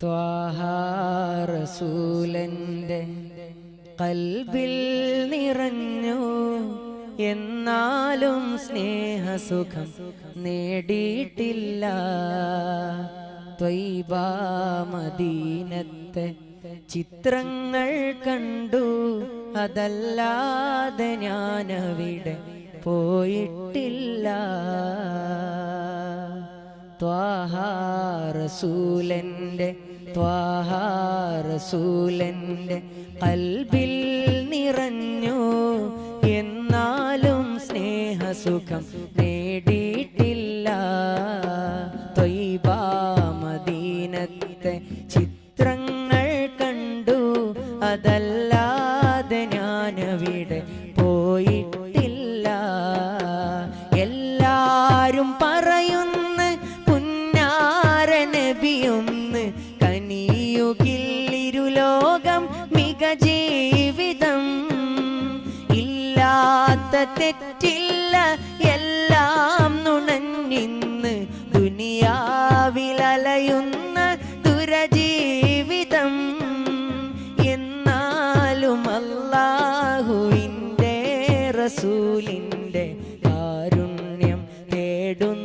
ത്വാഹ റസൂലന്റെ ഖൽബിൽ നിറഞ്ഞു, എന്നാലും സ്നേഹസുഖം നേടിയിട്ടില്ല. ത്വയ്ബ മദീനത്തെ ചിത്രങ്ങൾ കണ്ടു, അതല്ലാതെ ഞാനവിടെ പോയിട്ടില്ല. ത്വാഹ റസൂലന്റെ ഖൽബിൽ നിറഞ്ഞു, എന്നാലും സ്നേഹസുഖം നേടിയിട്ടില്ല. ത്വയ്ബ മദീനത്തെ ചിത്രങ്ങൾ കണ്ടു, അതല്ലാതെ ഞാനവിടെ പോയിട്ടില്ല. എല്ലാരും പറയുന്ന പുന്നാര നബിയൊന്ന് കനിയുകില്ലിരുലോകം മിക ജീവിതം. ഇല്ലാത്ത തെറ്റില്ല, എല്ലാം നുണഞ്ഞിന്ന് ദുനിയാവിലലയുന്ന ദുരജീവിതം. എന്നാലും അല്ലാഹുവിൻ്റെ റസൂലിൻ്റെ കാരുണ്യം തേടുന്നു